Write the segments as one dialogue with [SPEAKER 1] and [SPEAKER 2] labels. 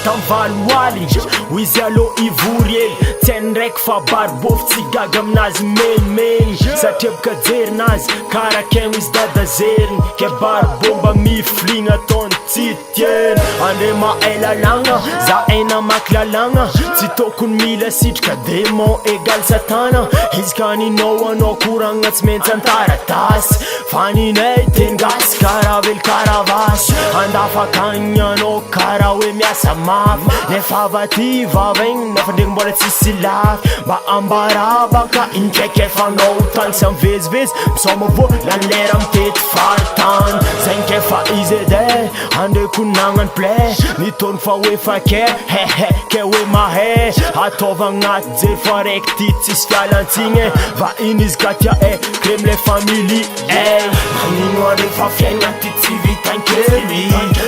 [SPEAKER 1] Tamvalualy hoizy aloha ivory ely tsy hainy raiky fa baribofy tsy gaga aminazy menimeny satria boka jerinazy karak'aigno izy dadazeriny ke baribomba mifligna ataony tsy tieny andre mahay lalagna za aina maky lalagna tsy tokony mila sitrika démon égal satana izy ka ninao anao koragna tsy maintsy antaratasy fa ninay teny gasy karaha velo karavasy andafakagny anao karaha hoe miasa nefa vaty vava igny nafandregny mbola tsisy lafy mba ambarabaka indraiky efanao tany sy mivezivezy misoma vo lalera mitety faritany zegny kefa izy edy andreko nagnany play nitony fa hoe fake hehe ke hoe mahay ataova agnaty je fa raiky ty tsisy fialantsigny va iny izy ka tia crème le family nagnino arefa fiaigna ty tsy vitankely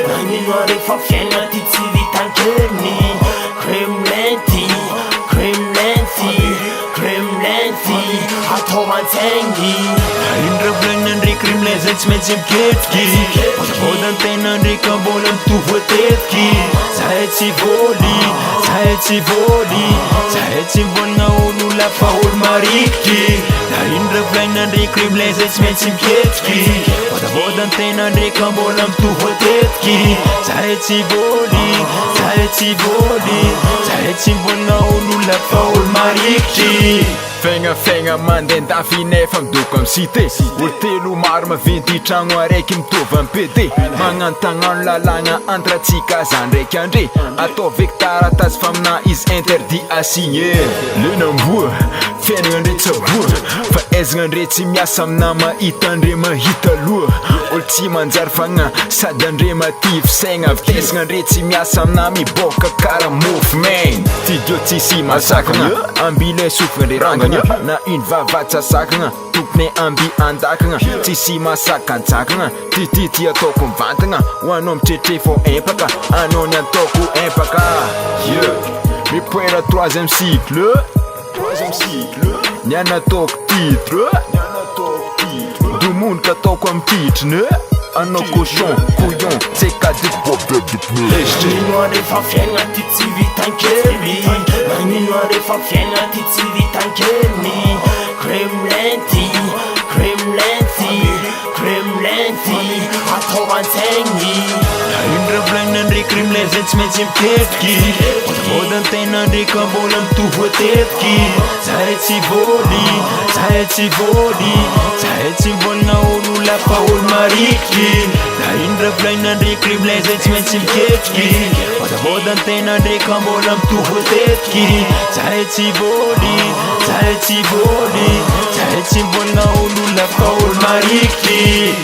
[SPEAKER 1] nagnino arefa fiaigna ty tsy vitankely Crème lenti, atao an-tsaigny
[SPEAKER 2] indra volagna ndreky crème lenti tsy maintsy miketriky bodabodan-tegna ndreky mbola mitovy matetiky zahay tsy voly zahay tsy voly zahay tsy mivolagna olo lafa olo mariky na indra volagna ndreky crème lenti tsy maintsy miketriky bodabodan-tegna ndreky mbola mitovy matetiky zahay tsy voly zahay tsy voly zahay tsy mivolagna olo lafa olo marikitry
[SPEAKER 3] Fegna mandendafy nefa midoko am cité olo telo maro maventy tragno araiky mitovy am PD magnantagnano lalagna antratsika za ndraiky andre ataovy eky taratasy fa amina izy interdit assigné lenamboa fiainagna andre tsaboa fa aizagna andre tsy miasa amina mahita andre mahita loha olo tsy manjary fagna sady andre mativy saigna vitesagna andre tsy miasa amina miboaka kara mofo main tidio tsisy masakagna ambile sofigna andre rangagna na une vavatsasakagna tokony amby andakagna tsisy masakajakagna titity ataoko mivantagna hoanao mitretre fô impaka anao ny ataoko impaka mipoera troisième cycle ny anataoko titre domonika ataoko am titriny anao cochon couillon c'est cadet problème de pneu
[SPEAKER 1] nagnino arefa fiaigna ty tsy vitankely nagnino arefa fiaigna ty tsy vitankely crème lenti atao an-tsaigny
[SPEAKER 2] indra volagna ndreky crème lenti tsy maintsy miketriky bodabodan-tegna ndreky mbola mitovy matetiky zahay tsy voly zahay tsy voly zahay tsy mivolagna olo lafa olo marikitry na indra volagna ndreky crème lenti tsy maintsy miketriky bodabodan-tegna ndreky mbola mitovy matetiky zahay tsy voly zahay tsy voly zahay tsy mivolagna olo lafa olo marikitry